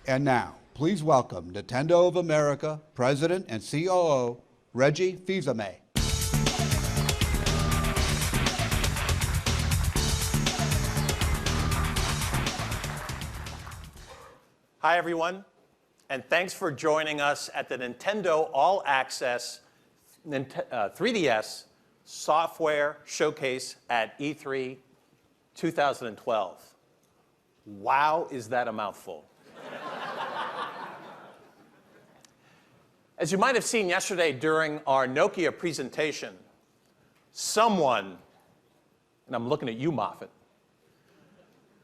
And now, please welcome Nintendo of America President and COO, Reggie Fils-Aimé. Hi, everyone, and thanks for joining us at the Nintendo All Access 3DS Software Showcase at E3 2012. Wow, is that a mouthful? As you might have seen yesterday during our Nokia presentation, someone, and I'm looking at you, Moffat,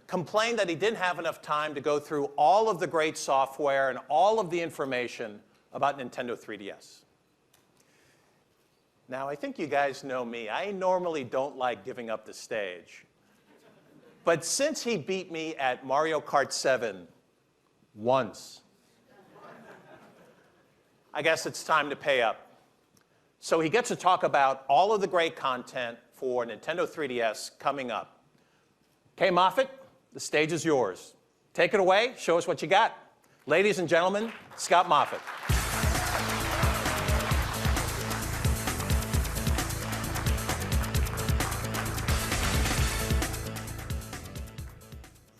complained that he didn't have enough time to go through all of the great software and all of the information about Nintendo 3DS. Now, I think you guys know me. I normally don't like giving up the stage. But since he beat me at Mario Kart 7 once, I guess it's time to pay up. So he gets to talk about all of the great content for Nintendo 3DS coming up. Okay, Moffat? The stage is yours. Take it away. Show us what you got. Ladies and gentlemen, Scott Moffat.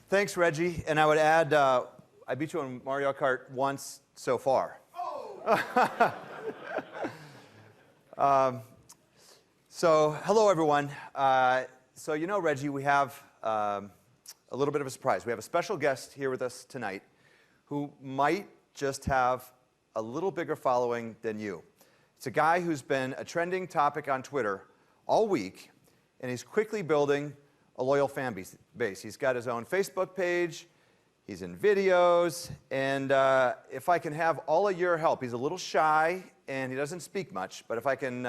Thanks, Reggie. And I would add, I beat you on Mario Kart once so far. Oh. So, hello, everyone. So, you know, Reggie, we have a little bit of a surprise. We have a special guest here with us tonight who might just have a little bigger following than you. It's a guy who's been a trending topic on Twitter all week, and he's quickly building a loyal fan base. He's got his own Facebook page, he's in videos, and if I can have all of your help, he's a little shy and he doesn't speak much, but if I can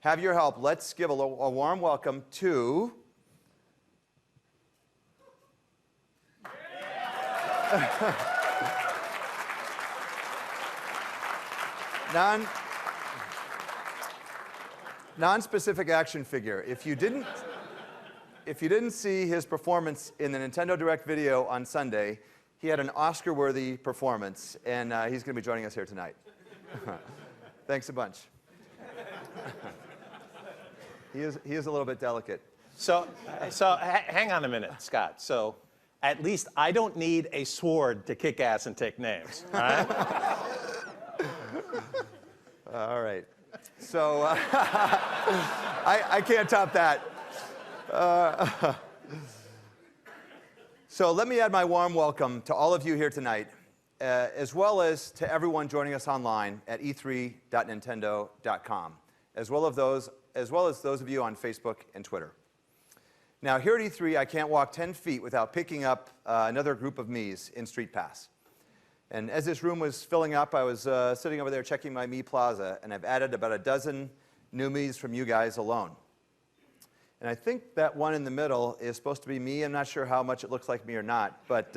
have your help, let's give a warm welcome to non-specific action figure. If you didn't see his performance in the Nintendo Direct video on Sunday, he had an Oscar-worthy performance, and he's going to be joining us here tonight. Thanks a bunch. He is a little bit delicate. So hang on a minute, Scott. So at least I don't need a sword to kick ass and take names, all right? All right. So I can't top that. So let me add my warm welcome to all of you here tonight, as well as to everyone joining us online at e3.nintendo.com, as well as those of you on Facebook and Twitter. Now, here at E3, I can't walk 10 feet without picking up another group of Miis in Street Pass. And as this room was filling up, I was sitting over there checking my Mii Plaza, and I've added about a dozen new Miis from you guys alone. And I think that one in the middle is supposed to be me. I'm not sure how much it looks like me or not, but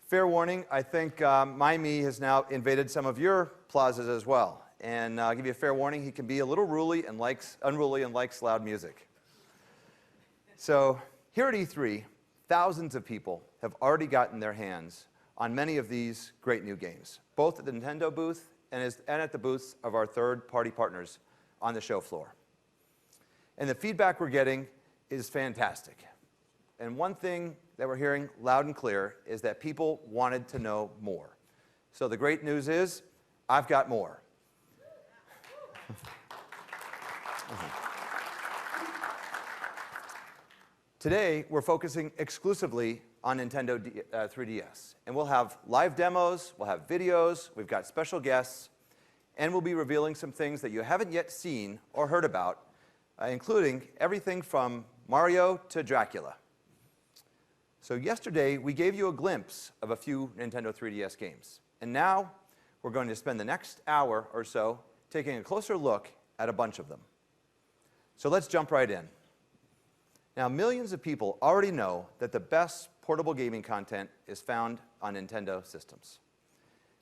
fair warning, I think my Mii has now invaded some of your plazas as well. And I'll give you a fair warning, he can be a little unruly and likes loud music. So here at E3, thousands of people have already gotten their hands on many of these great new games, both at the Nintendo booth and at the booths of our third-party partners on the show floor. And the feedback we're getting is fantastic. And one thing that we're hearing loud and clear is that people wanted to know more. So the great news is, I've got more. Today, we're focusing exclusively on Nintendo 3DS. And we'll have live demos, we'll have videos, we've got special guests, and we'll be revealing some things that you haven't yet seen or heard about, including everything from Mario to Dracula. So yesterday, we gave you a glimpse of a few Nintendo 3DS games. And now, we're going to spend the next hour or so taking a closer look at a bunch of them. So let's jump right in. Now, millions of people already know that the best portable gaming content is found on Nintendo systems.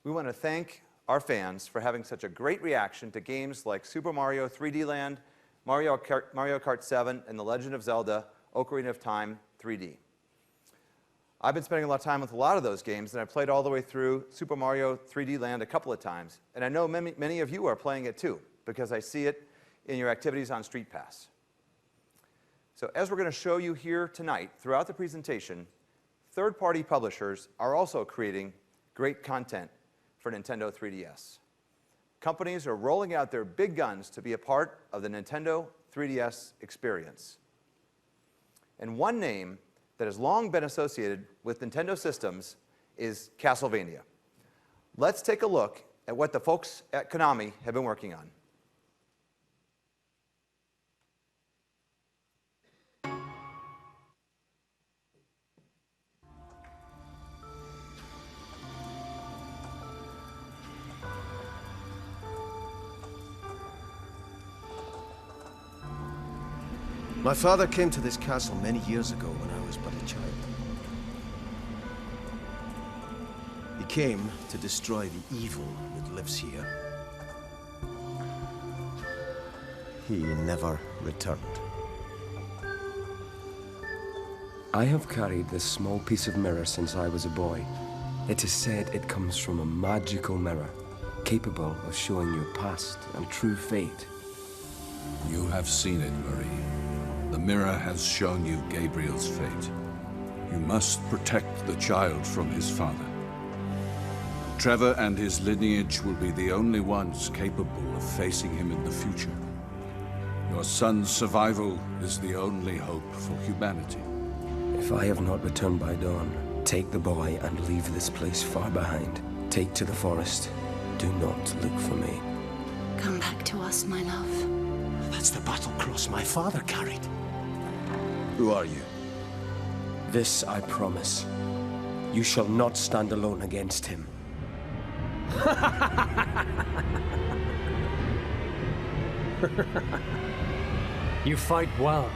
We want to thank our fans for having such a great reaction to games like Super Mario 3D Land, Mario Kart 7, and The Legend of Zelda: Ocarina of Time 3D. I've been spending a lot of time with a lot of those games, and I've played all the way through Super Mario 3D Land a couple of times. And I know many of you are playing it too, because I see it in your activities on Street Pass. So as we're going to show you here tonight, throughout the presentation, third-party publishers are also creating great content for Nintendo 3DS. Companies are rolling out their big guns to be a part of the Nintendo 3DS experience. And one name that has long been associated with Nintendo systems is Castlevania. Let's take a look at what the folks at Konami have been working on. My father came to this castle many years ago when I was but a child. He came to destroy the evil that lives here. He never returned. I have carried this small piece of mirror since I was a boy. It is said it comes from a magical mirror, capable of showing your past and true fate. You have seen it, Marie. The mirror has shown you Gabriel's fate. You must protect the child from his father. Trevor and his lineage will be the only ones capable of facing him in the future. Your son's survival is the only hope for humanity. If I have not returned by dawn, take the boy and leave this place far behind. Take to the forest. Do not look for me. Come back to us, my love. That's the battle cross my father carried. Who are you? This I promise. You shall not stand alone against him. You fight well.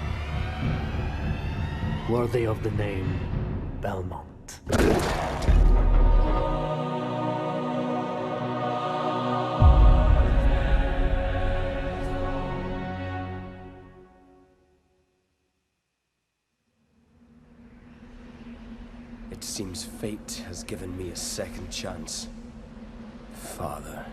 Worthy of the name Belmont. It seems fate has given me a second chance. Father.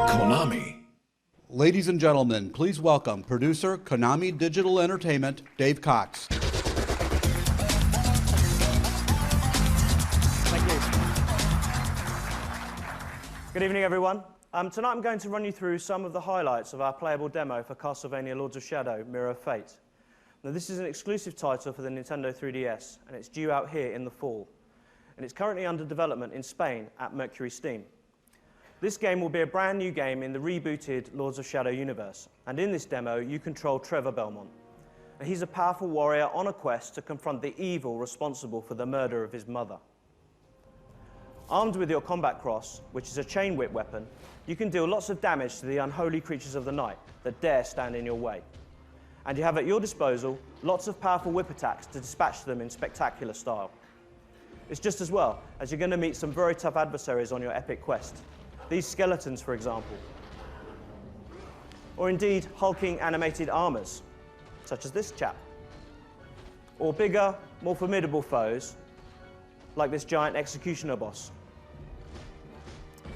Konami. Ladies and gentlemen, please welcome producer Konami Digital Entertainment, Dave Cox. Thank you. Good evening, everyone. Tonight I'm going to run you through some of the highlights of our playable demo for Castlevania Lords of Shadow Mirror of Fate. Now, this is an exclusive title for the Nintendo 3DS, and it's due out here in the fall. And it's currently under development in Spain at Mercury Steam. This game will be a brand new game in the rebooted Lords of Shadow universe, and in this demo you control Trevor Belmont. And he's a powerful warrior on a quest to confront the evil responsible for the murder of his mother. Armed with your combat cross, which is a chain whip weapon, you can deal lots of damage to the unholy creatures of the night that dare stand in your way. And you have at your disposal lots of powerful whip attacks to dispatch them in spectacular style. It's just as well, as you're going to meet some very tough adversaries on your epic quest. These skeletons, for example. Or indeed, hulking animated armors, such as this chap. Or bigger, more formidable foes, like this giant executioner boss.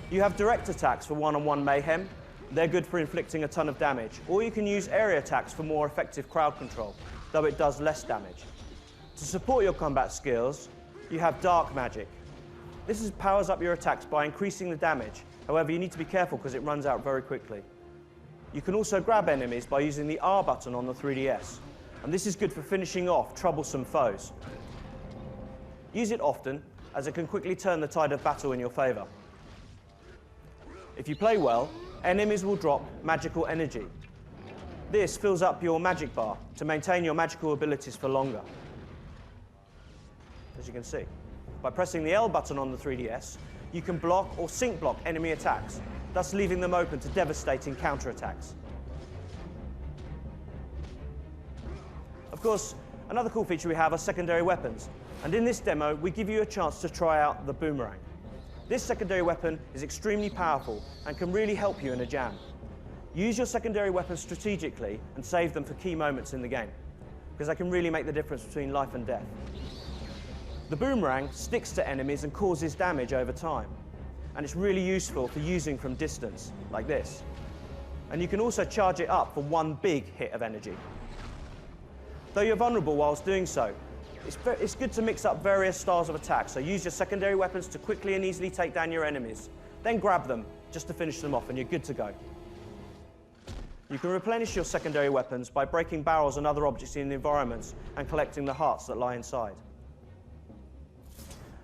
You have direct attacks for one-on-one mayhem. They're good for inflicting a ton of damage. Or you can use area attacks for more effective crowd control, though it does less damage. To support your combat skills, you have dark magic. This powers up your attacks by increasing the damage. However, you need to be careful because it runs out very quickly. You can also grab enemies by using the R button on the 3DS. and this is good for finishing off troublesome foes. Use it often, as it can quickly turn the tide of battle in your favor. If you play well, enemies will drop magical energy. This fills up your magic bar to maintain your magical abilities for longer. As you can see, by pressing the L button on the 3DS, you can block or sync block enemy attacks, thus leaving them open to devastating counterattacks. Of course, another cool feature we have are secondary weapons, and in this demo, we give you a chance to try out the boomerang. This secondary weapon is extremely powerful and can really help you in a jam. Use your secondary weapons strategically and save them for key moments in the game, because they can really make the difference between life and death. The boomerang sticks to enemies and causes damage over time, and it's really useful for using from distance, like this. And you can also charge it up for one big hit of energy. Though you're vulnerable whilst doing so, it's good to mix up various styles of attack, so use your secondary weapons to quickly and easily take down your enemies. Then grab them just to finish them off and you're good to go. You can replenish your secondary weapons by breaking barrels and other objects in the environments and collecting the hearts that lie inside.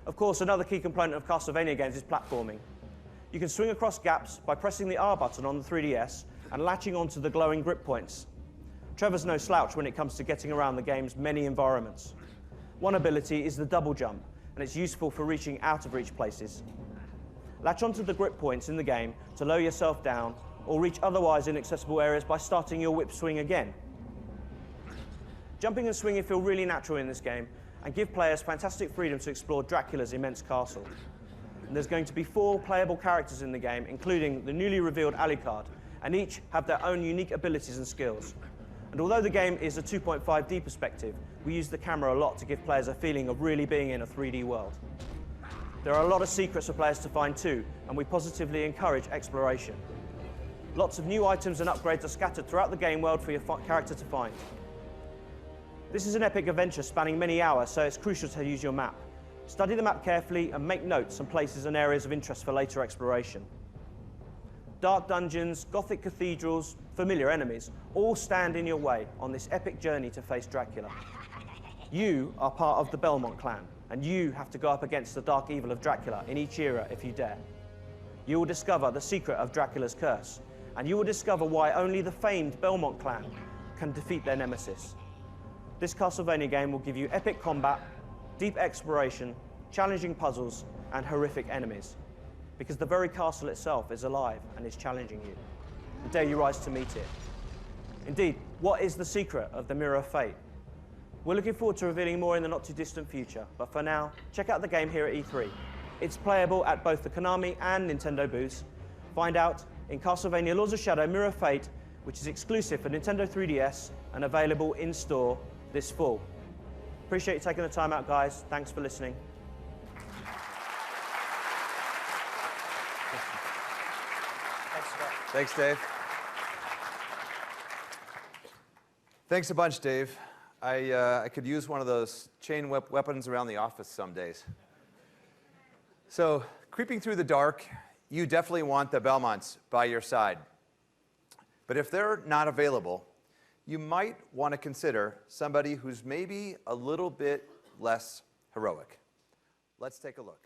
Of course, another key component of Castlevania games is platforming. You can swing across gaps by pressing the R button on the 3DS and latching onto the glowing grip points. Trevor's no slouch when it comes to getting around the game's many environments. One ability is the double jump, and it's useful for reaching out of reach places. Latch onto the grip points in the game to lower yourself down or reach otherwise inaccessible areas by starting your whip swing again. Jumping and swinging feel really natural in this game and give players fantastic freedom to explore Dracula's immense castle. And there's going to be 4 playable characters in the game, including the newly revealed Alucard, and each have their own unique abilities and skills. And although the game is a 2.5D perspective, we use the camera a lot to give players a feeling of really being in a 3D world. There are a lot of secrets for players to find too, and we positively encourage exploration. Lots of new items and upgrades are scattered throughout the game world for your character to find. This is an epic adventure spanning many hours, so it's crucial to use your map. Study the map carefully and make notes on places and areas of interest for later exploration. Dark dungeons, gothic cathedrals, familiar enemies, all stand in your way on this epic journey to face Dracula. You are part of the Belmont clan, and you have to go up against the dark evil of Dracula in each era if you dare. You will discover the secret of Dracula's curse, and you will discover why only the famed Belmont clan can defeat their nemesis. This Castlevania game will give you epic combat, deep exploration, challenging puzzles, and horrific enemies, because the very castle itself is alive and is challenging you. Dare you rise to meet it? Indeed, what is the secret of the Mirror of Fate? We're looking forward to revealing more in the not-too-distant future, but for now, check out the game here at E3. It's playable at both the Konami and Nintendo booths. Find out in Castlevania Lords of Shadow Mirror of Fate, which is exclusive for Nintendo 3DS and available in-store this fall. Appreciate you taking the time out, guys. Thanks for listening. Thanks, Dave. Thanks a bunch, Dave. I could use one of those chain weapons around the office some days. So, creeping through the dark, you definitely want the Belmonts by your side. But if they're not available, you might want to consider somebody who's maybe a little bit less heroic. Let's take a look.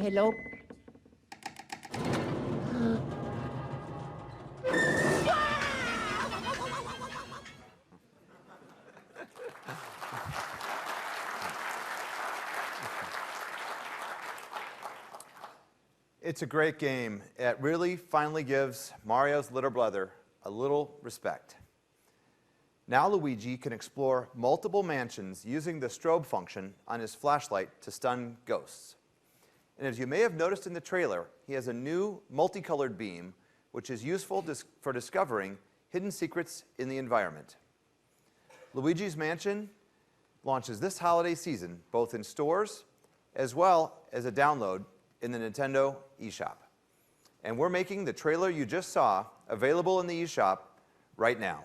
Say hello. It's a great game. It really finally gives Mario's little brother a little respect. Now Luigi can explore multiple mansions using the strobe function on his flashlight to stun ghosts. And as you may have noticed in the trailer, he has a new multicolored beam, which is useful for discovering hidden secrets in the environment. Luigi's Mansion launches this holiday season, both in stores as well as a download in the Nintendo eShop. And we're making the trailer you just saw available in the eShop right now.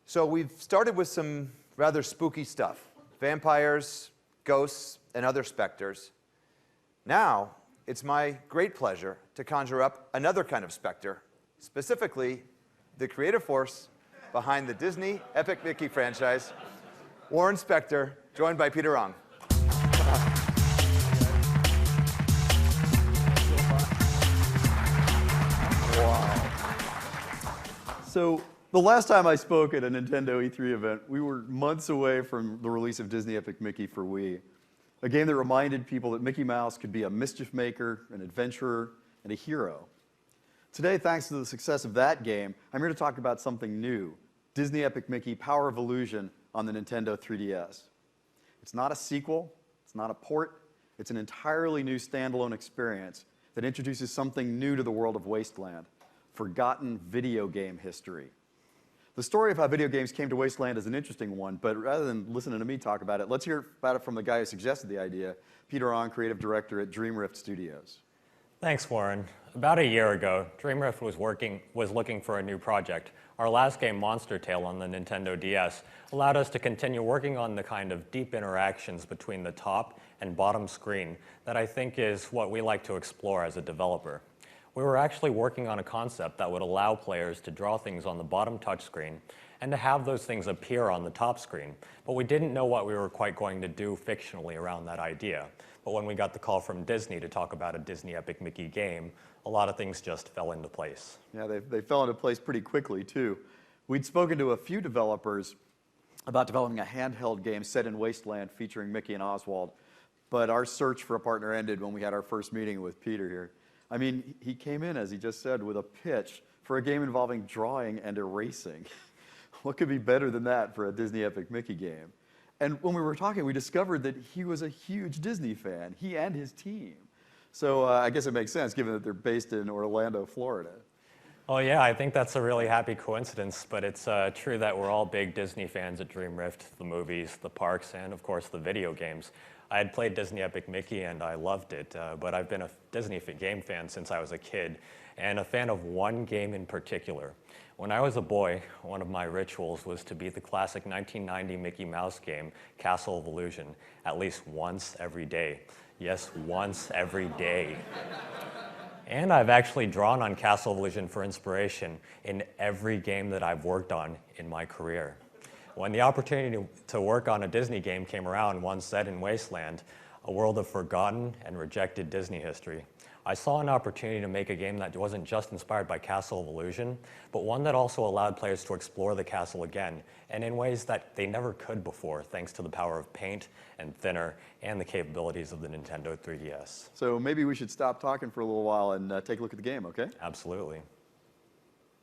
So we've started with some rather spooky stuff: vampires, ghosts, and other specters. Now, it's my great pleasure to conjure up another kind of specter, specifically the creative force behind the Disney Epic Mickey franchise, Warren Spector, joined by Peter Ong. So the last time I spoke at a Nintendo E3 event, we were months away from the release of Disney Epic Mickey for Wii, a game that reminded people that Mickey Mouse could be a mischief maker, an adventurer, and a hero. Today, thanks to the success of that game, I'm here to talk about something new, Disney Epic Mickey Power of Illusion on the Nintendo 3DS. It's not a sequel, it's not a port, it's an entirely new standalone experience that introduces something new to the world of Wasteland: forgotten video game history. The story of how video games came to Wasteland is an interesting one, but rather than listening to me talk about it, let's hear about it from the guy who suggested the idea, Peter Ong, creative director at Dreamrift Studios. Thanks, Warren. About a year ago, Dreamrift was looking for a new project. Our last game, Monster Tale on the Nintendo DS, allowed us to continue working on the kind of deep interactions between the top and bottom screen that I think is what we like to explore as a developer. We were actually working on a concept that would allow players to draw things on the bottom touchscreen and to have those things appear on the top screen, but we didn't know what we were quite going to do fictionally around that idea. But when we got the call from Disney to talk about a Disney Epic Mickey game, a lot of things just fell into place. Yeah, they fell into place pretty quickly, too. We'd spoken to a few developers about developing a handheld game set in Wasteland featuring Mickey and Oswald, but our search for a partner ended when we had our first meeting with Peter here. I mean, he came in, as he just said, with a pitch for a game involving drawing and erasing. What could be better than that for a Disney Epic Mickey game? And when we were talking, we discovered that he was a huge Disney fan, he and his team. So I guess it makes sense, given that they're based in Orlando, Florida. Oh yeah, I think that's a really happy coincidence, but it's true that we're all big Disney fans at Dreamrift, the movies, the parks, and of course the video games. I had played Disney Epic Mickey and I loved it, but I've been a Disney game fan since I was a kid, and a fan of one game in particular. When I was a boy, one of my rituals was to beat the classic 1990 Mickey Mouse game, Castle of Illusion, at least once every day. Yes, once every day. And I've actually drawn on Castle of Illusion for inspiration in every game that I've worked on in my career. When the opportunity to work on a Disney game came around, one set in Wasteland, a world of forgotten and rejected Disney history, I saw an opportunity to make a game that wasn't just inspired by Castle of Illusion, but one that also allowed players to explore the castle again, and in ways that they never could before, thanks to the power of paint and thinner and the capabilities of the Nintendo 3DS. So maybe we should stop talking for a little while and take a look at the game, okay? Absolutely.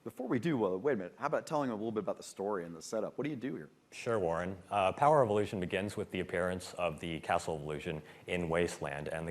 Before we do, well, wait a minute. How about telling a little bit about the story and the setup? What do you do here? Sure, Warren. Power of Illusion begins with the appearance of the Castle of Illusion in Wasteland, and in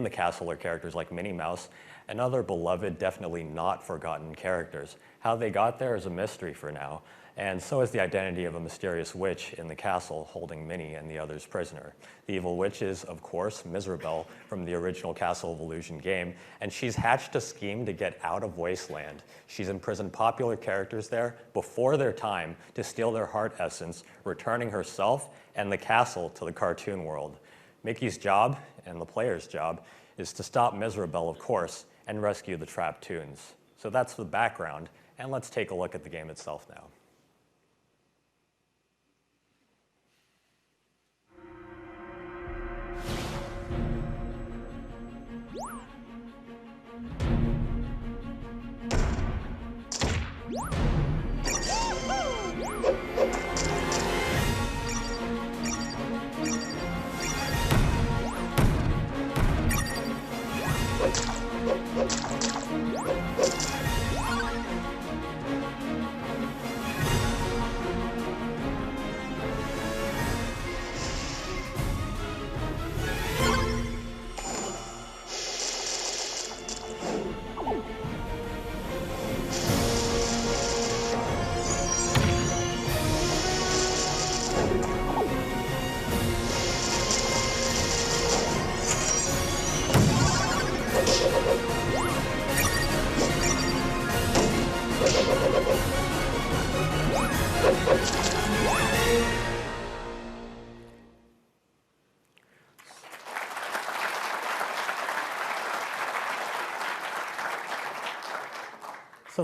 the castle are characters like Minnie Mouse and other beloved, definitely not forgotten characters. How they got there is a mystery for now, and so is the identity of a mysterious witch in the castle holding Minnie and the others prisoner. The evil witch is, of course, Mizrabel from the original Castle of Illusion game, and she's hatched a scheme to get out of Wasteland. She's imprisoned popular characters there before their time to steal their heart essence, returning herself and the castle to the cartoon world. Mickey's job, and the player's job, is to stop Mizrabel, of course, and rescue the trapped toons. So that's the background, and let's take a look at the game itself now. So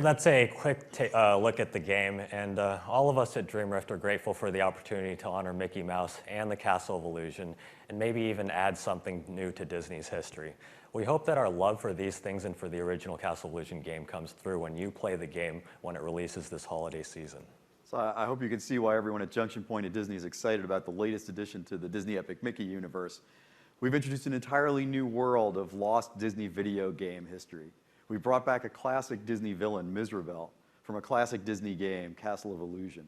that's a quick look at the game, and all of us at Dream Rift are grateful for the opportunity to honor Mickey Mouse and the Castle of Illusion, and maybe even add something new to Disney's history. We hope that our love for these things and for the original Castle of Illusion game comes through when you play the game when it releases this holiday season. So I hope you can see why everyone at Junction Point at Disney is excited about the latest addition to the Disney Epic Mickey universe. We've introduced an entirely new world of lost Disney video game history. We brought back a classic Disney villain, Mizrabel, from a classic Disney game, Castle of Illusion.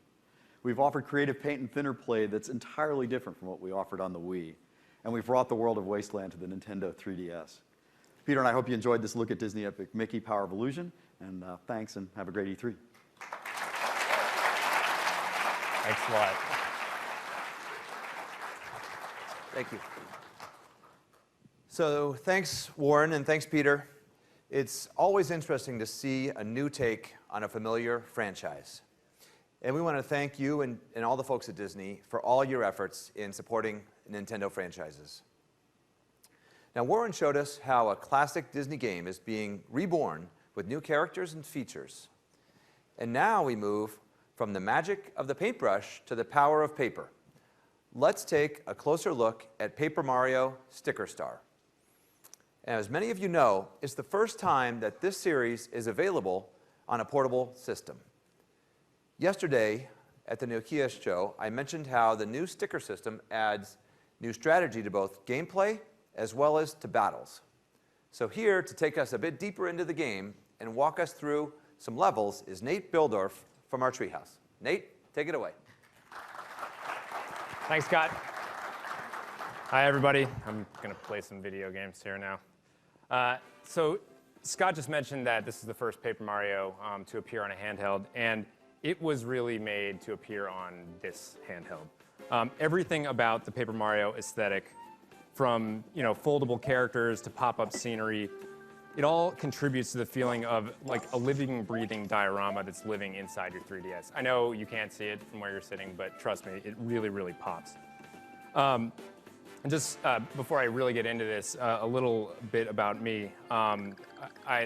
We've offered creative paint and thinner play that's entirely different from what we offered on the Wii. And we've brought the world of Wasteland to the Nintendo 3DS. Peter and I hope you enjoyed this look at Disney Epic Mickey Power of Illusion. And thanks, and have a great E3. Thanks a lot. Thank you. So thanks, Warren, and thanks, Peter. It's always interesting to see a new take on a familiar franchise. And we want to thank you and all the folks at Disney for all your efforts in supporting Nintendo franchises. Now, Warren showed us how a classic Disney game is being reborn with new characters and features. And now we move from the magic of the paintbrush to the power of paper. Let's take a closer look at Paper Mario Sticker Star. And as many of you know, it's the first time that this series is available on a portable system. Yesterday, at the Nokia show, I mentioned how the new sticker system adds new strategy to both gameplay as well as to battles. So here, to take us a bit deeper into the game and walk us through some levels, is Nate Bildorf from our Treehouse. Nate, take it away. Thanks, Scott. Hi, everybody. I'm going to play some video games here now. So Scott just mentioned that this is the first Paper Mario to appear on a handheld, and it was really made to appear on this handheld. Everything about the Paper Mario aesthetic, from foldable characters to pop-up scenery, it all contributes to the feeling of like a living, breathing diorama that's living inside your 3DS. I know you can't see it from where you're sitting, but trust me, it really, really pops. And just before I really get into this, a little bit about me.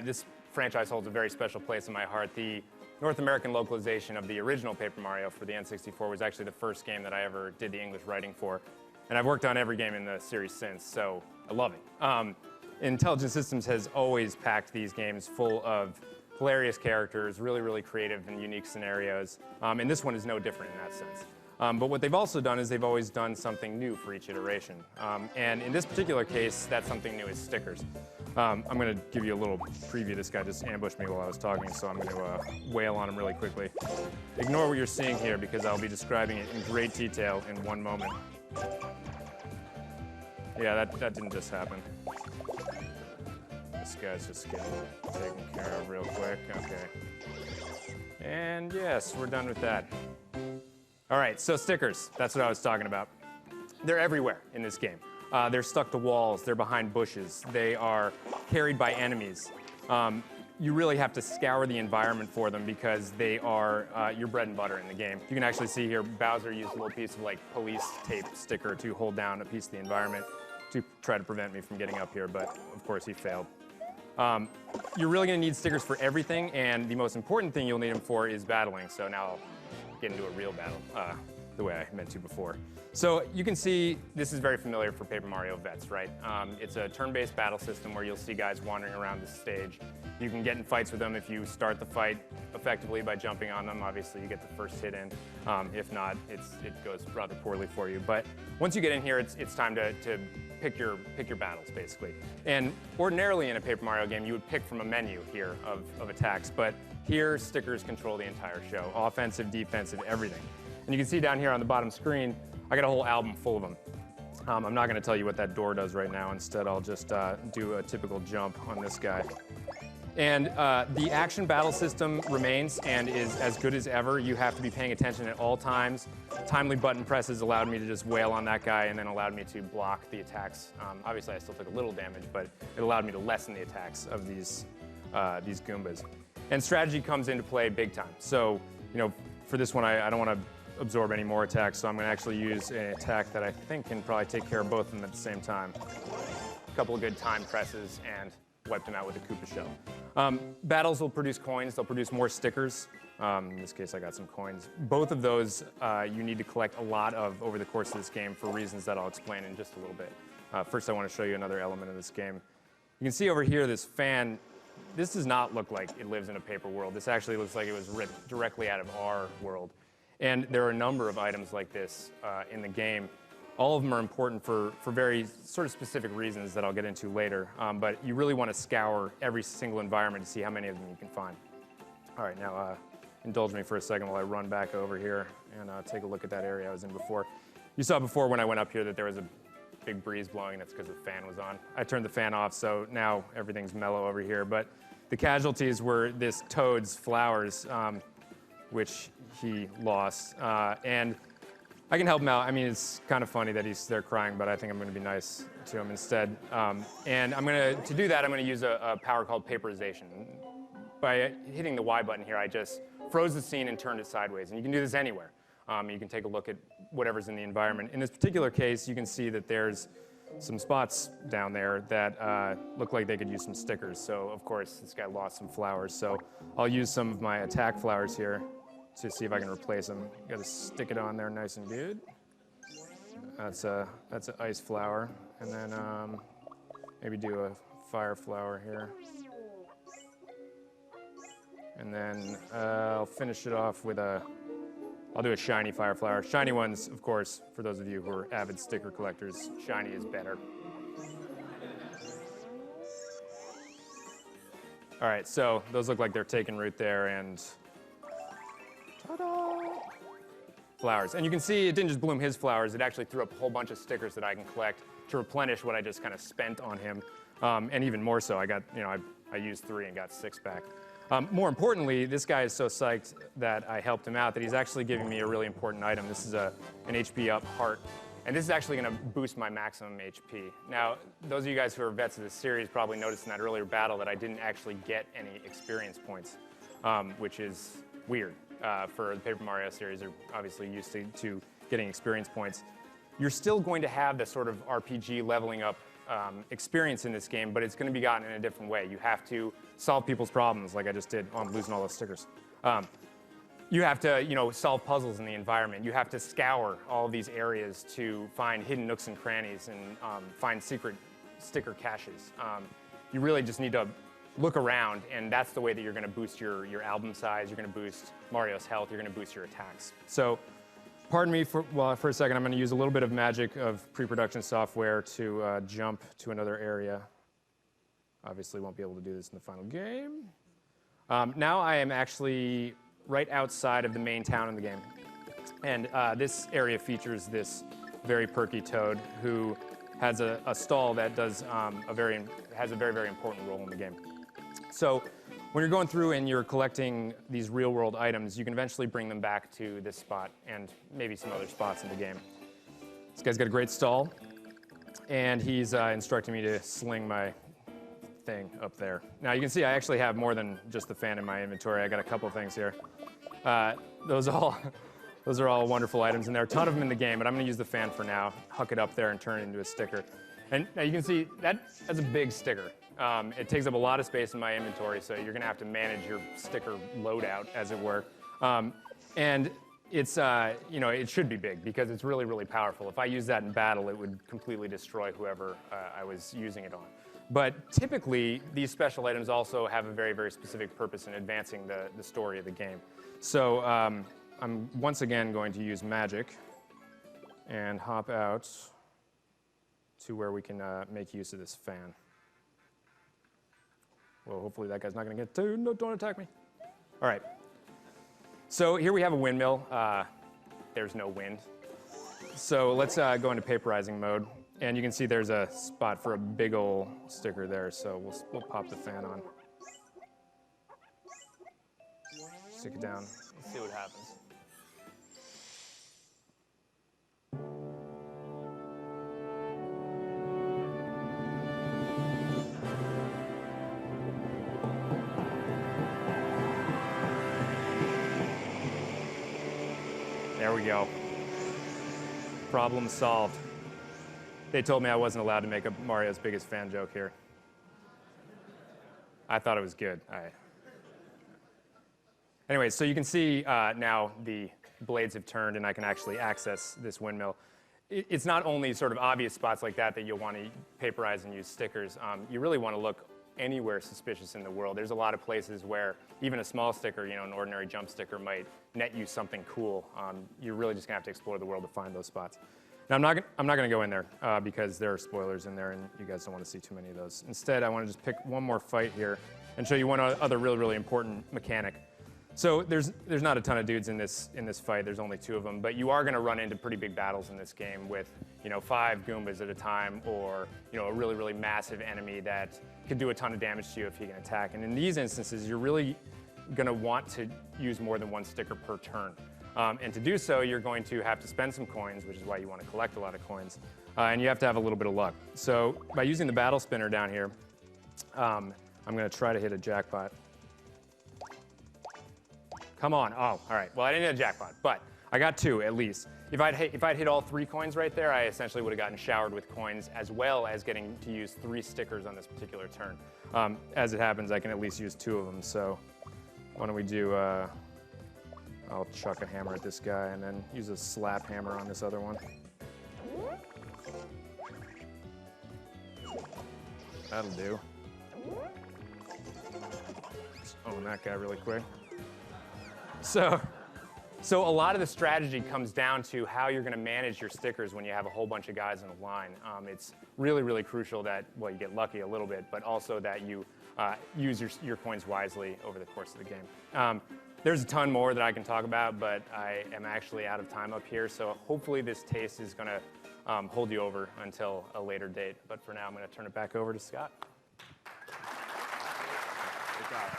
This franchise holds a very special place in my heart. The North American localization of the original Paper Mario for the N64 was actually the first game that I ever did the English writing for. And I've worked on every game in the series since, so I love it. Intelligent Systems has always packed these games full of hilarious characters, really, really creative and unique scenarios. And this one is no different in that sense. But what they've also done is they've always done something new for each iteration. And in this particular case, that something new is stickers. I'm going to give you a little preview. This guy just ambushed me while I was talking, so I'm going to wail on him really quickly. Ignore what you're seeing here because I'll be describing it in great detail in one moment. Yeah, that didn't just happen. This guy's just getting taken care of real quick. Okay. And yes, we're done with that. All right, so stickers, that's what I was talking about. They're everywhere in this game. They're stuck to walls, they're behind bushes, they are carried by enemies. You really have to scour the environment for them because they are your bread and butter in the game. You can actually see here, Bowser used a little piece of like police tape sticker to hold down a piece of the environment to try to prevent me from getting up here, but of course he failed. You're really gonna need stickers for everything, and the most important thing you'll need them for is battling. So now I'll get into a real battle the way I meant to before. So you can see this is very familiar for Paper Mario vets, right? It's a turn-based battle system where you'll see guys wandering around the stage. You can get in fights with them if you start the fight effectively by jumping on them. Obviously, you get the first hit in. If not, it goes rather poorly for you. But once you get in here, it's time to pick your battles, basically. And ordinarily in a Paper Mario game, you would pick from a menu here of attacks. But here, stickers control the entire show. Offensive, defensive, everything. And you can see down here on the bottom screen, I got a whole album full of them. I'm not going to tell you what that door does right now. Instead, I'll just do a typical jump on this guy. And the action battle system remains and is as good as ever. You have to be paying attention at all times. Timely button presses allowed me to just wail on that guy and then allowed me to block the attacks. Obviously, I still took a little damage, but it allowed me to lessen the attacks of these Goombas. And strategy comes into play big time. So, for this one, I don't want to absorb any more attacks, so I'm going to actually use an attack that I think can probably take care of both of them at the same time. A couple of good time presses and wiped him out with a Koopa shell. Battles will produce coins. They'll produce more stickers. In this case, I got some coins. Both of those you need to collect a lot of over the course of this game for reasons that I'll explain in just a little bit. First, I want to show you another element of this game. You can see over here this fan. This does not look like it lives in a paper world. This actually looks like it was ripped directly out of our world. And there are a number of items like this in the game. All of them are important for very sort of specific reasons that I'll get into later. But you really want to scour every single environment to see how many of them you can find. All right, now indulge me for a second while I run back over here and take a look at that area I was in before. You saw before when I went up here that there was a big breeze blowing. That's because the fan was on. I turned the fan off, so now everything's mellow over here. But the casualties were this toad's flowers, which he lost. And I can help him out. I mean, it's kind of funny that he's there crying, but I think I'm going to be nice to him instead. And to do that, I'm going to use a power called Paperization. By hitting the Y button here, I just froze the scene and turned it sideways. And you can do this anywhere. You can take a look at whatever's in the environment. In this particular case, you can see that there's some spots down there that look like they could use some stickers. So, of course, this guy lost some flowers. So I'll use some of my attack flowers here to see if I can replace them. Got to stick it on there nice and good. That's an ice flower. And then maybe do a fire flower here. And then I'll finish it off with I'll do a shiny fire flower. Shiny ones, of course, for those of you who are avid sticker collectors, shiny is better. All right, so those look like they're taking root there, and ta-da! Flowers. And you can see it didn't just bloom his flowers, it actually threw up a whole bunch of stickers that I can collect to replenish what I just kind of spent on him. And even more so, I used 3 and got 6 back. More importantly, this guy is so psyched that I helped him out that he's actually giving me a really important item. This is an HP up heart. And this is actually going to boost my maximum HP. Now, those of you guys who are vets of this series probably noticed in that earlier battle that I didn't actually get any experience points, which is weird. For the Paper Mario series, they're obviously used to getting experience points. You're still going to have the sort of RPG leveling up experience in this game, but it's going to be gotten in a different way. You have to solve people's problems, like I just did. Oh, I'm losing all those stickers. You have to, solve puzzles in the environment. You have to scour all of these areas to find hidden nooks and crannies and find secret sticker caches. You really just need to look around, and that's the way that you're going to boost your album size. You're going to boost Mario's health. You're going to boost your attacks. So, pardon me for a second. I'm going to use a little bit of magic of pre-production software to jump to another area. Obviously, won't be able to do this in the final game. Now I am actually right outside of the main town in the game. And this area features this very perky toad who has a stall that does has a very, very important role in the game. So when you're going through and you're collecting these real-world items, you can eventually bring them back to this spot and maybe some other spots in the game. This guy's got a great stall, and he's instructing me to sling my thing up there. Now you can see I actually have more than just the fan in my inventory. I got a couple of things here. Those are all wonderful items, and there are a ton of them in the game, but I'm going to use the fan for now, huck it up there, and turn it into a sticker. And now you can see that's a big sticker. It takes up a lot of space in my inventory, so you're going to have to manage your sticker loadout, as it were. And it's, it should be big because it's really, really powerful. If I use that in battle, it would completely destroy whoever I was using it on. But typically, these special items also have a very, very specific purpose in advancing the story of the game. So I'm once again going to use magic and hop out to where we can make use of this fan. Well, hopefully that guy's not going to get too. No, don't attack me. All right. So here we have a windmill. There's no wind. So let's go into paperizing mode. And you can see there's a spot for a big ol' sticker there. So we'll pop the fan on. Stick it down. Let's see what happens. There we go. Problem solved. They told me I wasn't allowed to make a Mario's biggest fan joke here. I thought it was good. Anyway, so you can see now the blades have turned and I can actually access this windmill. It's not only sort of obvious spots like that that you'll want to paperize and use stickers. You really want to look anywhere suspicious in the world. There's a lot of places where even a small sticker, you know, an ordinary jump sticker might net you something cool. You're really just gonna have to explore the world to find those spots. Now I'm not gonna go in there because there are spoilers in there and you guys don't want to see too many of those. Instead, I want to just pick one more fight here and show you one other really important mechanic. So there's not a ton of dudes in this fight. There's only 2 of them, but you are going to run into pretty big battles in this game with 5 Goombas at a time, or a really massive enemy that can do a ton of damage to you if he can attack. And in these instances, you're really going to want to use more than 1 sticker per turn. And to do so, you're going to have to spend some coins, which is why you want to collect a lot of coins, and you have to have a little bit of luck. So by using the battle spinner down here, I'm going to try to hit a jackpot. Come on. Oh, all right. Well, I didn't hit a jackpot, but I got 2 at least. If I'd hit all 3 coins right there, I essentially would have gotten showered with coins, as well as getting to use 3 stickers on this particular turn. As it happens, I can at least use 2 of them. So why don't we do, I'll chuck a hammer at this guy and then use a slap hammer on this other one. That'll do. Just own that guy really quick. So a lot of the strategy comes down to how you're going to manage your stickers when you have a whole bunch of guys in a line. It's really crucial that, well, you get lucky a little bit, but also that you use your coins wisely over the course of the game. There's a ton more that I can talk about, but I am actually out of time up here, so hopefully this taste is going to hold you over until a later date. But for now, I'm going to turn it back over to Scott. Good job.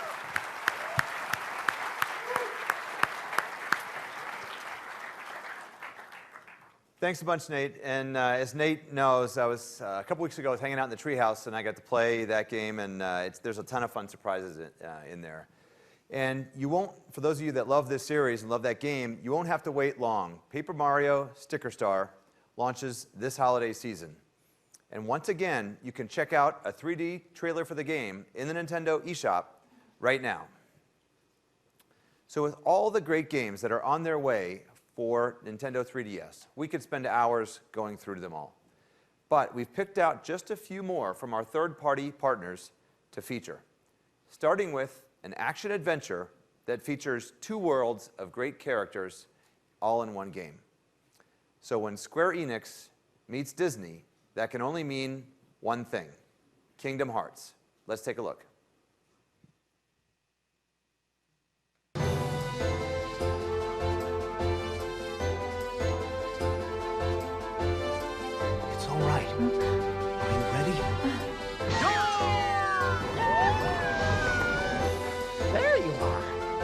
Thanks a bunch, Nate. And as Nate knows, I was a couple weeks ago, I was hanging out in the treehouse, and I got to play that game, and there's a ton of fun surprises in there. And you won't, for those of you that love this series and love that game, you won't have to wait long. Paper Mario Sticker Star launches this holiday season. And once again, you can check out a 3D trailer for the game in the Nintendo eShop right now. So with all the great games that are on their way for Nintendo 3DS, we could spend hours going through them all. But we've picked out just a few more from our third-party partners to feature, starting with an action-adventure that features 2 worlds of great characters all in one game. So when Square Enix meets Disney, that can only mean one thing: Kingdom Hearts. Let's take a look.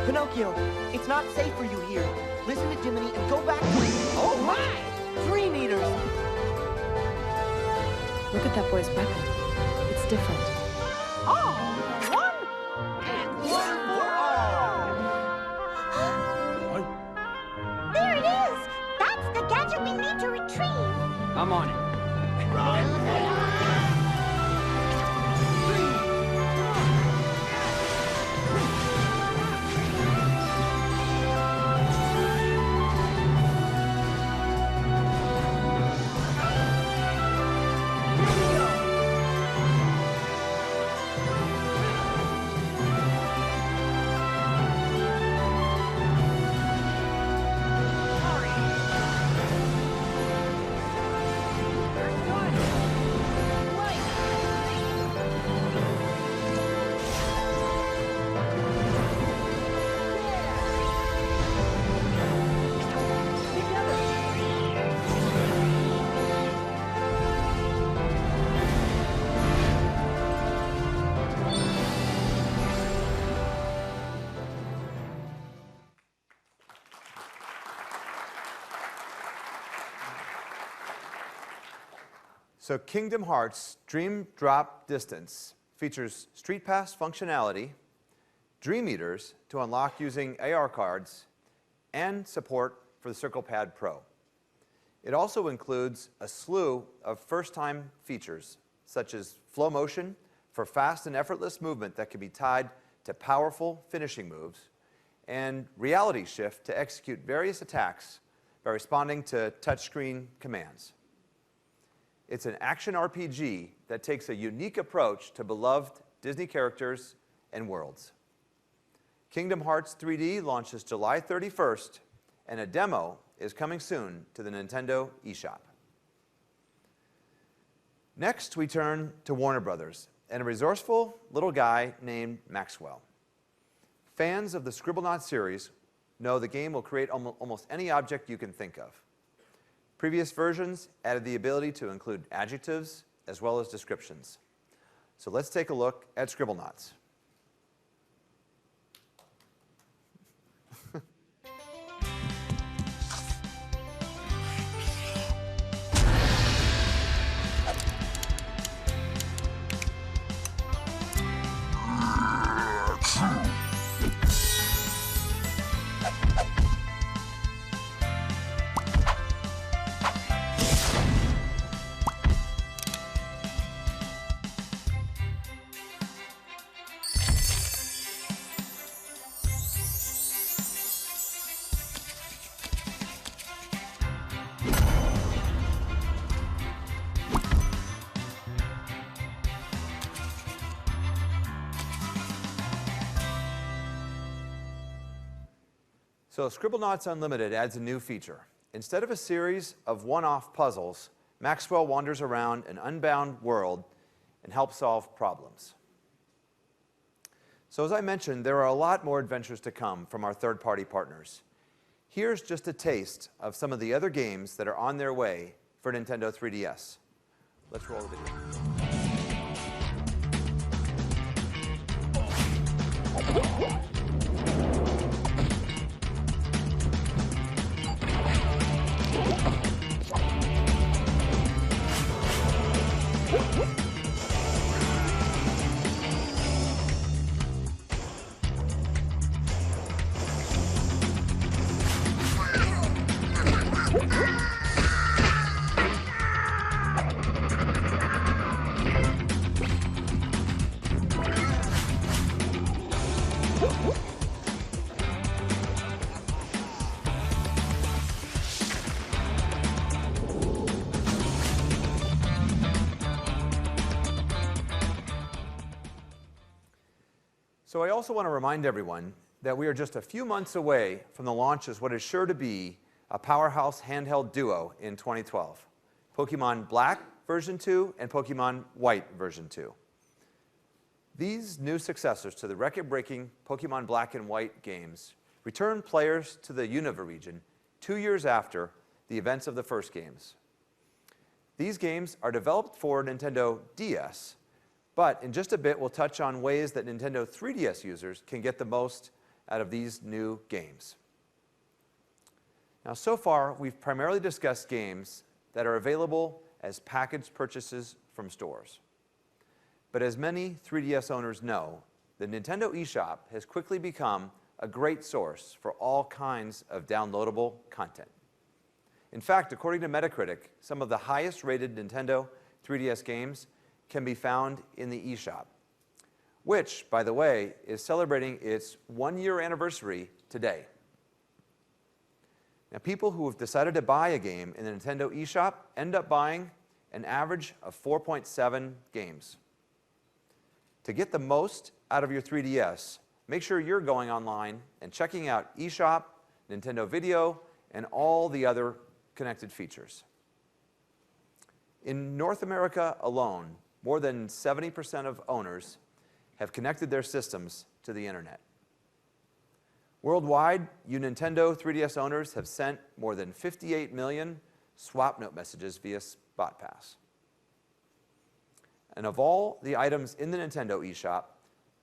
Pinocchio, it's not safe for you here. Listen to Jiminy and go back to... Oh my! 3 meters! Look at that boy's weapon. It's different. Oh! 1 and 1 for all! There it is! That's the gadget we need to retrieve. I'm on it. So Kingdom Hearts Dream Drop Distance features Street Pass functionality, Dream Eaters to unlock using AR cards, and support for for the CirclePad Pro. It also includes a slew of first-time features, such as Flow Motion for fast and effortless movement that can be tied to powerful finishing moves, and Reality Shift to execute various attacks by responding to touchscreen commands. It's an action RPG that takes a unique approach to beloved Disney characters and worlds. Kingdom Hearts 3D launches July 31st, and a demo is coming soon to the Nintendo eShop. Next, we turn to Warner Brothers and a resourceful little guy named Maxwell. Fans of the Scribblenauts series know the game will create almost any object you can think of. Previous versions added the ability to include adjectives as well as descriptions. So let's take a look at Scribblenauts. So Scribblenauts Unlimited adds a new feature. Instead of a series of one-off puzzles, Maxwell wanders around an unbound world and helps solve problems. So as I mentioned, there are a lot more adventures to come from our third-party partners. Here's just a taste of some of the other games that are on their way for Nintendo 3DS. Let's roll the video. So I also want to remind everyone that we are just a few months away from the launch of what is sure to be a powerhouse handheld duo in 2012, Pokemon Black version 2 and Pokemon White version 2. These new successors to the record-breaking Pokemon Black and White games return players to the Unova region 2 years after the events of the first games. These games are developed for Nintendo DS, but in just a bit, we'll touch on ways that Nintendo 3DS users can get the most out of these new games. Now, so far, we've primarily discussed games that are available as packaged purchases from stores. But as many 3DS owners know, the Nintendo eShop has quickly become a great source for all kinds of downloadable content. In fact, according to Metacritic, some of the highest-rated Nintendo 3DS games can be found in the eShop, which, by the way, is celebrating its one-year anniversary today. Now, people who have decided to buy a game in the Nintendo eShop end up buying an average of 4.7 games. To get the most out of your 3DS, make sure you're going online and checking out eShop, Nintendo Video, and all the other connected features. In North America alone, more than 70% of owners have connected their systems to the internet. Worldwide, you Nintendo 3DS owners have sent more than 58 million swap note messages via SpotPass. And of all the items in the Nintendo eShop,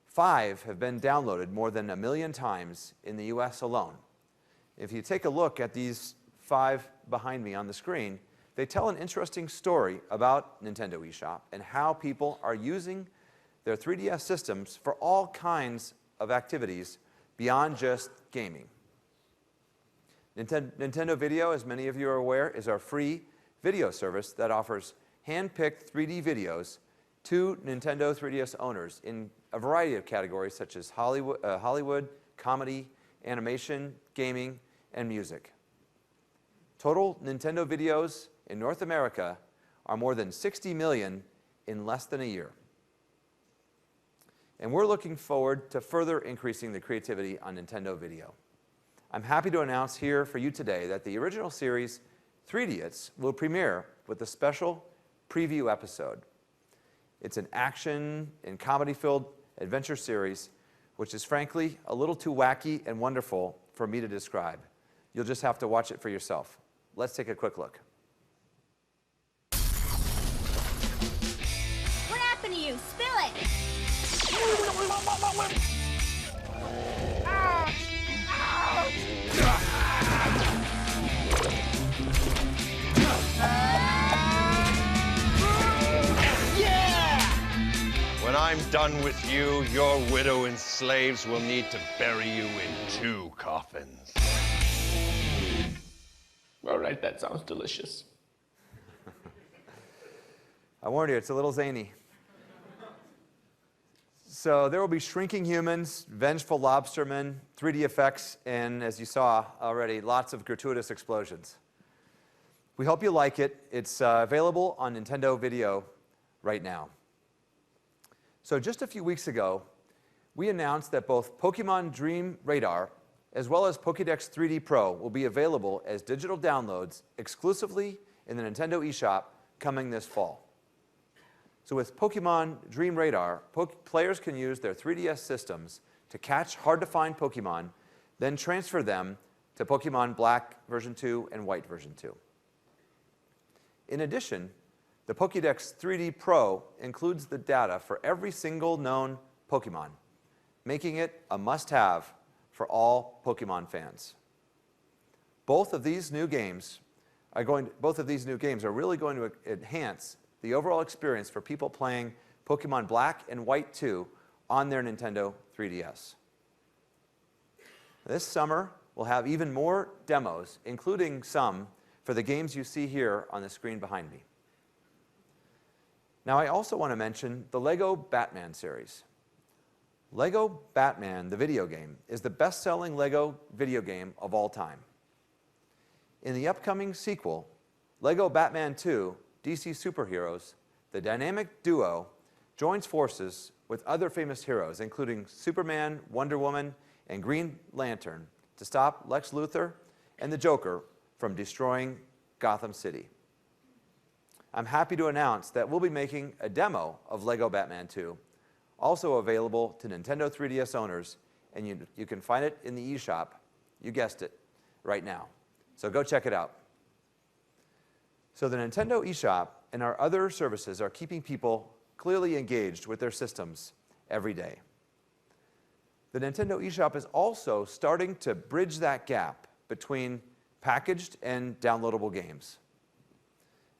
5 have been downloaded more than 1 million times in the US alone. If you take a look at these 5 behind me on the screen, they tell an interesting story about Nintendo eShop and how people are using their 3DS systems for all kinds of activities beyond just gaming. Nintendo Video, as many of you are aware, is our free video service that offers hand-picked 3D videos to Nintendo 3DS owners in a variety of categories such as Hollywood, comedy, animation, gaming, and music. Total Nintendo videos in North America are more than 60 million in less than a year. And we're looking forward to further increasing the creativity on Nintendo Video. I'm happy to announce here for you today that the original series, 3Idiots, will premiere with a special preview episode. It's an action and comedy-filled adventure series, which is frankly a little too wacky and wonderful for me to describe. You'll just have to watch it for yourself. Let's take a quick look. What happened to you? Spill it! When I'm done with you, your widow and slaves will need to bury you in 2 coffins. All right, that sounds delicious. I warned you, it's a little zany. So there will be shrinking humans, vengeful lobstermen, 3D effects, and as you saw already, lots of gratuitous explosions. We hope you like it. It's available on Nintendo Video right now. So just a few weeks ago, we announced that both Pokemon Dream Radar as well as Pokédex 3D Pro will be available as digital downloads exclusively in the Nintendo eShop coming this fall. So with Pokemon Dream Radar, players can use their 3DS systems to catch hard-to-find Pokemon, then transfer them to Pokemon Black version 2 and White version 2. In addition, the Pokédex 3D Pro includes the data for every single known Pokemon, making it a must-have for all Pokemon fans. Both of these new games are really going to enhance the overall experience for people playing Pokemon Black and White 2 on their Nintendo 3DS. This summer, we'll have even more demos, including some for the games you see here on the screen behind me. Now, I also want to mention the LEGO Batman series. LEGO Batman, the video game, is the best-selling LEGO video game of all time. In the upcoming sequel, LEGO Batman 2, DC Superheroes, the dynamic duo joins forces with other famous heroes, including Superman, Wonder Woman, and Green Lantern, to stop Lex Luthor and the Joker from destroying Gotham City. I'm happy to announce that we'll be making a demo of LEGO Batman 2, also available to Nintendo 3DS owners, and you can find it in the eShop, you guessed it, right now. So go check it out. So the Nintendo eShop and our other services are keeping people clearly engaged with their systems every day. The Nintendo eShop is also starting to bridge that gap between packaged and downloadable games.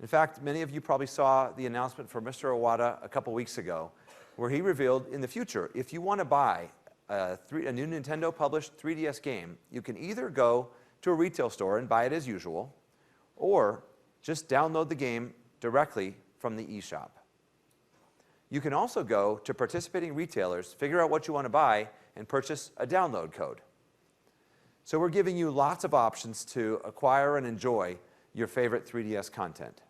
In fact, many of you probably saw the announcement from Mr. Iwata a couple weeks ago, where he revealed in the future, if you want to buy a new Nintendo-published 3DS game, you can either go to a retail store and buy it as usual, or just download the game directly from the eShop. You can also go to participating retailers, figure out what you want to buy, and purchase a download code. So we're giving you lots of options to acquire and enjoy your favorite 3DS content.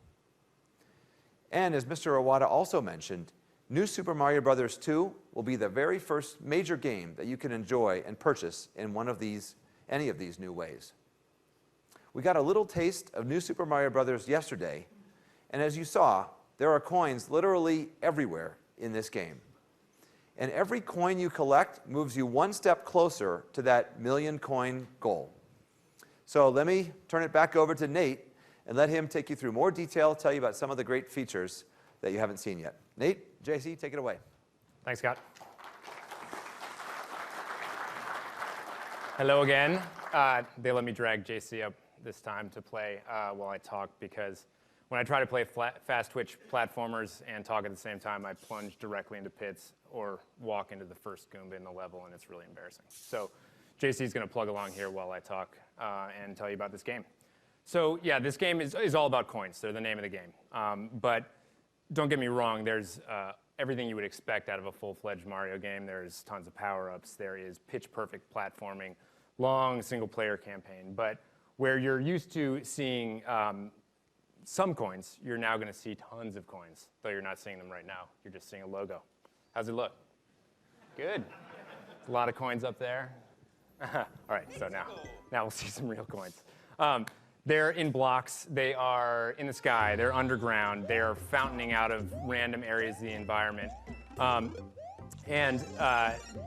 And as Mr. Iwata also mentioned, New Super Mario Bros. 2 will be the very first major game that you can enjoy and purchase in any of these new ways. We got a little taste of New Super Mario Bros. Yesterday, and as you saw, there are coins literally everywhere in this game. And every coin you collect moves you one step closer to that million coin goal. So let me turn it back over to Nate and let him take you through more detail, tell you about some of the great features that you haven't seen yet. Nate, JC, take it away. Thanks, Scott. Hello again. They let me drag JC up this time to play while I talk, because when I try to play fast-twitch platformers and talk at the same time, I plunge directly into pits or walk into the first Goomba in the level, and it's really embarrassing. So JC's going to plug along here while I talk and tell you about this game. So yeah, this game is all about coins. They're the name of the game. But don't get me wrong, there's everything you would expect out of a full-fledged Mario game. There's tons of power-ups. There is pitch-perfect platforming, long single-player campaign. But where you're used to seeing some coins, you're now going to see tons of coins, though you're not seeing them right now. You're just seeing a logo. How's it look? Good. A lot of coins up there. All right, so now we'll see some real coins. They're in blocks. They are in the sky. They're underground. They are fountaining out of random areas of the environment.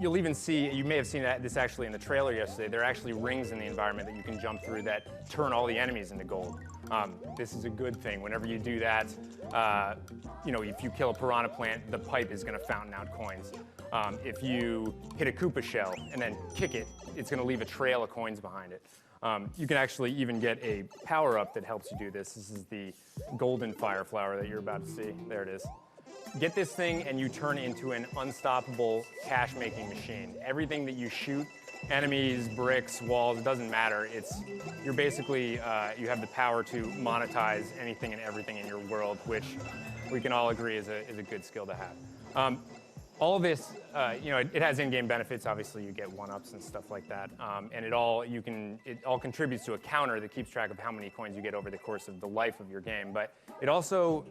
You'll even see, you may have seen this actually in the trailer yesterday, there are actually rings in the environment that you can jump through that turn all the enemies into gold. This is a good thing. Whenever you do that, if you kill a piranha plant, the pipe is going to fountain out coins. If you hit a Koopa shell and then kick it, it's going to leave a trail of coins behind it. You can actually even get a power-up that helps you do this. This is the golden fire flower that you're about to see. There it is. Get this thing and you turn into an unstoppable cash-making machine. Everything that you shoot, enemies, bricks, walls, it doesn't matter. You're basically, you have the power to monetize anything and everything in your world, which we can all agree is a good skill to have. All of this, it has in-game benefits. Obviously, you get one-ups and stuff like that, and it all contributes to a counter that keeps track of how many coins you get over the course of the life of your game. But it also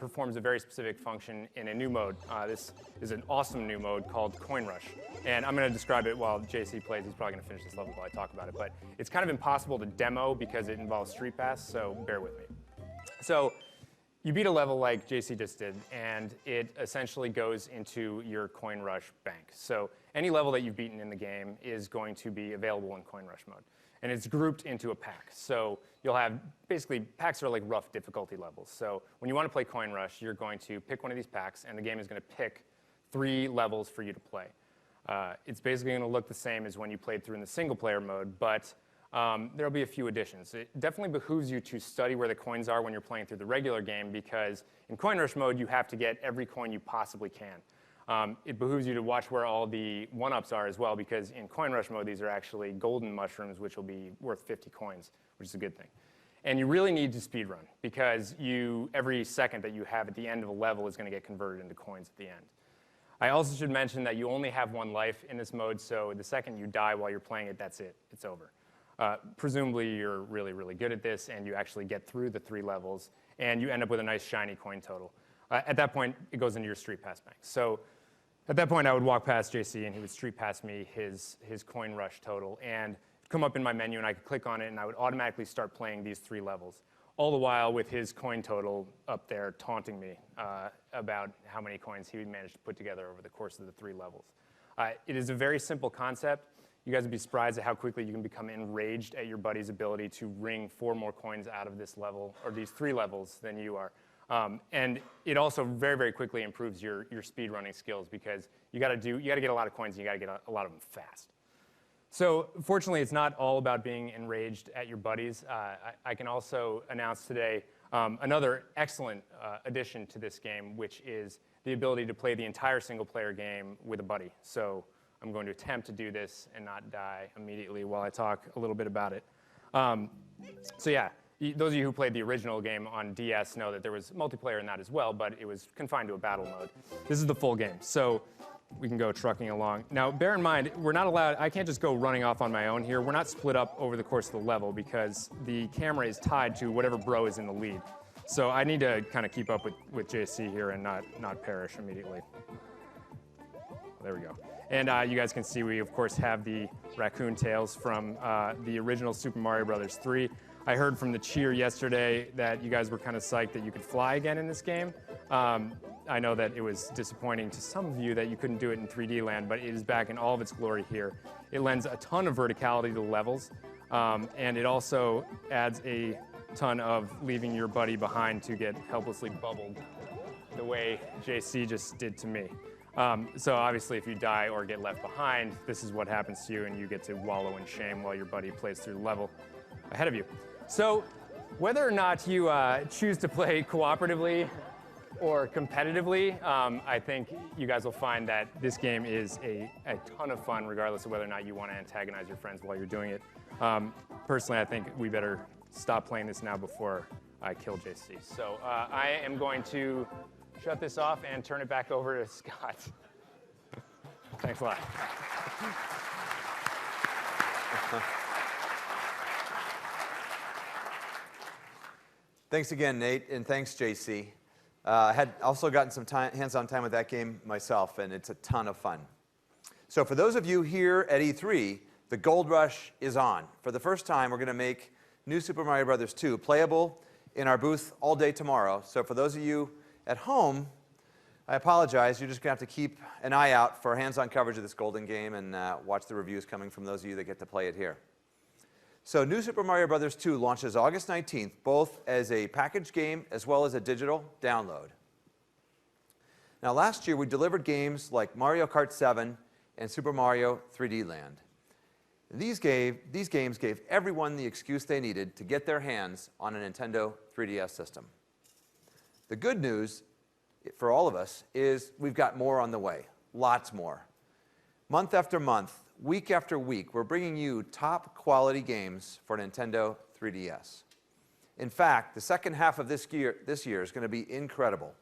performs a very specific function in a new mode. This is an awesome new mode called Coin Rush, and I'm going to describe it while JC plays. He's probably going to finish this level while I talk about it, but it's kind of impossible to demo because it involves Street Pass. So bear with me. So you beat a level like JC just did, and it essentially goes into your Coin Rush bank. So any level that you've beaten in the game is going to be available in Coin Rush mode. And it's grouped into a pack. So you'll have, basically, packs are like rough difficulty levels. So when you want to play Coin Rush, you're going to pick one of these packs, and the game is going to pick 3 levels for you to play. It's basically going to look the same as when you played through in the single-player mode, but there'll be a few additions. It definitely behooves you to study where the coins are when you're playing through the regular game, because in Coin Rush mode, you have to get every coin you possibly can. It behooves you to watch where all the one-ups are as well, because in Coin Rush mode, these are actually golden mushrooms, which will be worth 50 coins, which is a good thing. And you really need to speedrun, because every second that you have at the end of a level is going to get converted into coins at the end. I also should mention that you only have 1 life in this mode, so the second you die while you're playing it, that's it. It's over. Presumably you're really, really good at this, and you actually get through the 3 levels, and you end up with a nice shiny coin total. At that point, it goes into your Street Pass bank. So at that point, I would walk past JC, and he would Street Pass me his Coin Rush total, and come up in my menu, and I could click on it, and I would automatically start playing these 3 levels, all the while with his coin total up there taunting me about how many coins he would manage to put together over the course of the 3 levels. It is a very simple concept. You guys would be surprised at how quickly you can become enraged at your buddy's ability to wring 4 more coins out of this level, or these 3 levels, than you are. And it also very, very quickly improves your speed running skills, because you got to get a lot of coins, and you got to get a lot of them fast. So fortunately, it's not all about being enraged at your buddies. I can also announce today another excellent addition to this game, which is the ability to play the entire single-player game with a buddy. So I'm going to attempt to do this and not die immediately while I talk a little bit about it. So yeah, those of you who played the original game on DS know that there was multiplayer in that as well, but it was confined to a battle mode. This is the full game, so we can go trucking along. Now, bear in mind, we're not allowed, I can't just go running off on my own here. We're not split up over the course of the level, because the camera is tied to whatever bro is in the lead. So I need to kind of keep up with JC here and not perish immediately. There we go. And you guys can see we, of course, have the raccoon tails from the original Super Mario Bros. 3. I heard from the cheer yesterday that you guys were kind of psyched that you could fly again in this game. I know that it was disappointing to some of you that you couldn't do it in 3D land, but it is back in all of its glory here. It lends a ton of verticality to the levels, and it also adds a ton of leaving your buddy behind to get helplessly bubbled the way JC just did to me. So obviously, if you die or get left behind, this is what happens to you, and you get to wallow in shame while your buddy plays through the level ahead of you. So whether or not you choose to play cooperatively or competitively, I think you guys will find that this game is a ton of fun, regardless of whether or not you want to antagonize your friends while you're doing it. Personally, I think we better stop playing this now before I kill JC. So I am going to shut this off and turn it back over to Scott. Thanks a lot. Thanks again, Nate, and thanks, JC. I had also gotten some hands-on time with that game myself, and it's a ton of fun. So for those of you here at E3, the Gold Rush is on. For the first time, we're going to make New Super Mario Bros. 2 playable in our booth all day tomorrow. So for those of you at home, I apologize. You're just going to have to keep an eye out for hands-on coverage of this golden game and watch the reviews coming from those of you that get to play it here. So New Super Mario Bros. 2 launches August 19th, both as a packaged game as well as a digital download. Now, last year, we delivered games like Mario Kart 7 and Super Mario 3D Land. These games gave everyone the excuse they needed to get their hands on a Nintendo 3DS system. The good news for all of us is we've got more on the way, lots more. Month after month, week after week, we're bringing you top quality games for Nintendo 3DS. In fact, the second half of this year is going to be incredible.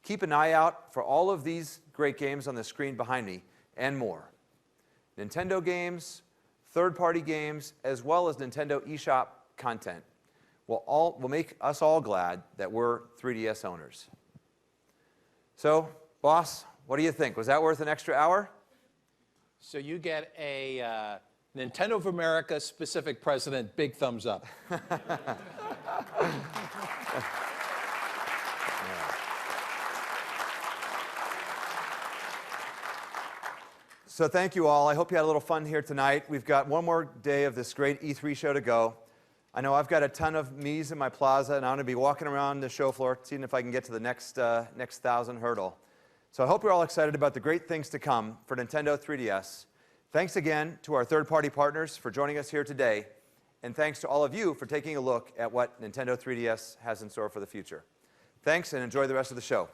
Keep an eye out for all of these great games on the screen behind me and more. Nintendo games, third-party games, as well as Nintendo eShop content will make us all glad that we're 3DS owners. So, boss, what do you think? Was that worth an extra hour? So you get a Nintendo of America specific president, big thumbs up. So thank you all. I hope you had a little fun here tonight. We've got one more day of this great E3 show to go. I know I've got a ton of me's in my plaza, and I'm going to be walking around the show floor, seeing if I can get to the next 1,000 hurdle. So I hope you're all excited about the great things to come for Nintendo 3DS. Thanks again to our third-party partners for joining us here today, and thanks to all of you for taking a look at what Nintendo 3DS has in store for the future. Thanks, and enjoy the rest of the show.